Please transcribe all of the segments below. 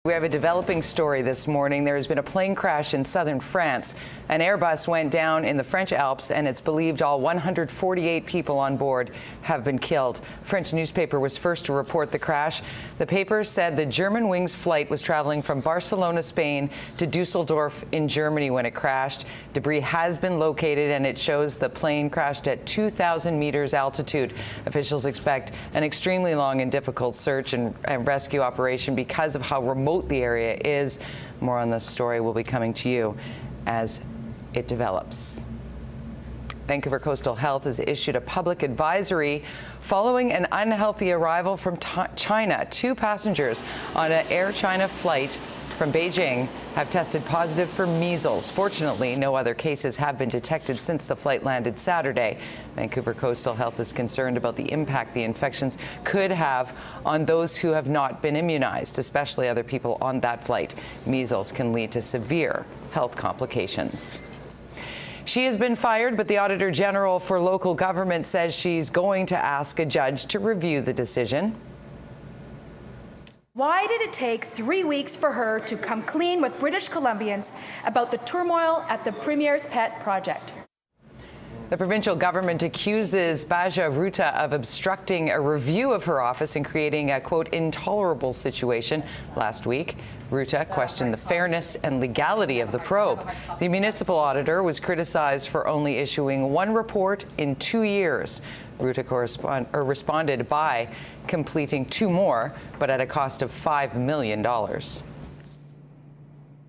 We have a developing story this morning. There has been a plane crash in southern France. An Airbus went down in the French Alps, and it's believed all 148 people on board have been killed. A French newspaper was first to report the crash. The paper said the Germanwings flight was traveling from Barcelona, Spain to Dusseldorf in Germany when it crashed. Debris has been located, and it shows the plane crashed at 2,000 meters altitude. Officials expect an extremely long and difficult search and rescue operation because of how remote the area is. More on this story will be coming to you as it develops. Vancouver Coastal Health has issued a public advisory following an unhealthy arrival from China. 2 passengers on an Air China flight from Beijing have tested positive for measles. Fortunately, no other cases have been detected since the flight landed Saturday. Vancouver Coastal Health is concerned about the impact the infections could have on those who have not been immunized, especially other people on that flight. Measles can lead to severe health complications. She has been fired, but the Auditor General for local government says she's going to ask a judge to review the decision. Why did it take 3 weeks for her to come clean with British Columbians about the turmoil at the Premier's pet project? The provincial government accuses Baja Ruta of obstructing a review of her office and creating a, quote, intolerable situation last week. Ruta questioned the fairness and legality of the probe. The municipal auditor was criticized for only issuing 1 report in 2 years. Ruta responded by completing 2 more, but at a cost of $5 million.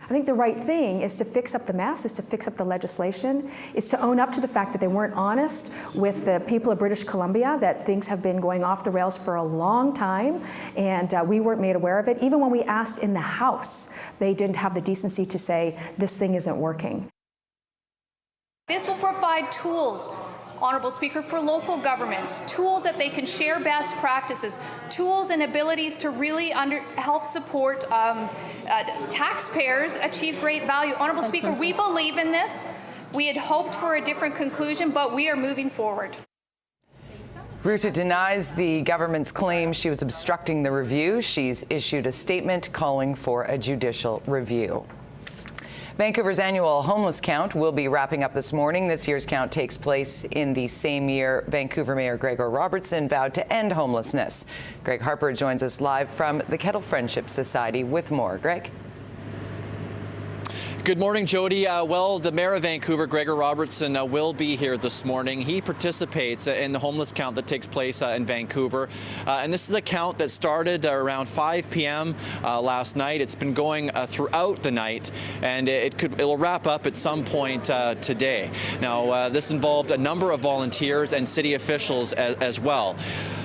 I think the right thing is to fix up the mess, is to fix up the legislation, is to own up to the fact that they weren't honest with the people of British Columbia, that things have been going off the rails for a long time, and we weren't made aware of it. Even when we asked in the House, they didn't have the decency to say, this thing isn't working. This will provide tools, Honourable Speaker, for local governments, tools that they can share best practices, tools and abilities to really help support taxpayers achieve great value. Honourable Speaker, we believe in this. We had hoped for a different conclusion, but we are moving forward. Ruta denies the government's claim she was obstructing the review. She's issued a statement calling for a judicial review. Vancouver's annual homeless count will be wrapping up this morning. This year's count takes place in the same year Vancouver Mayor Gregor Robertson vowed to end homelessness. Greg Harper joins us live from the Kettle Friendship Society with more. Greg? Good morning, Jody. Well, the Mayor of Vancouver, Gregor Robertson, will be here this morning. He participates in the homeless count that takes place in Vancouver. And this is a count that started around 5 p.m. Last night. It's been going throughout the night, and it'll wrap up at some point today. Now, this involved a number of volunteers and city officials as well.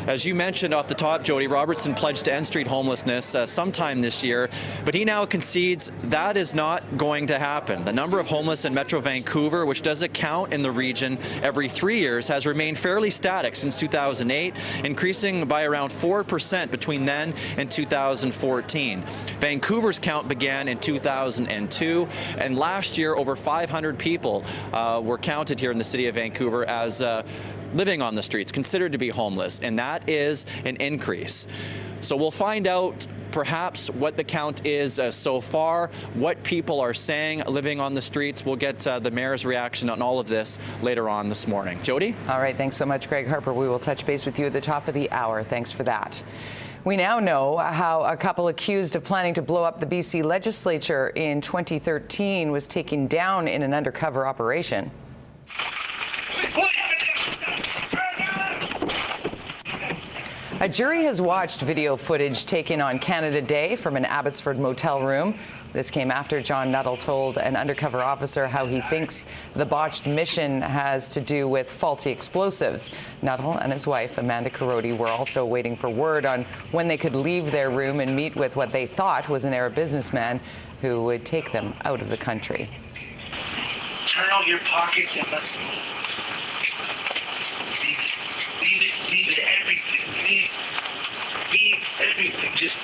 As you mentioned off the top, Jody, Robertson pledged to end street homelessness sometime this year, but he now concedes that is not going to happen. The number of homeless in Metro Vancouver, which does a count in the region every 3 years, has remained fairly static since 2008, increasing by around 4% between then and 2014. Vancouver's count began in 2002, and last year over 500 people were counted here in the city of Vancouver as living on the streets, considered to be homeless, and that is an increase. So we'll find out perhaps what the count is so far, what people are saying living on the streets. We'll get the mayor's reaction on all of this later on this morning. Jody? All right, thanks so much, Greg Harper. We will touch base with you at the top of the hour. Thanks for that. We now know how a couple accused of planning to blow up the BC legislature in 2013 was taken down in an undercover operation. A jury has watched video footage taken on Canada Day from an Abbotsford motel room. This came after John Nuttall told an undercover officer how he thinks the botched mission has to do with faulty explosives. Nuttall and his wife, Amanda Carodi, were also waiting for word on when they could leave their room and meet with what they thought was an Arab businessman who would take them out of the country. Turn out your pockets and let's leave it, everything. Leave everything. Just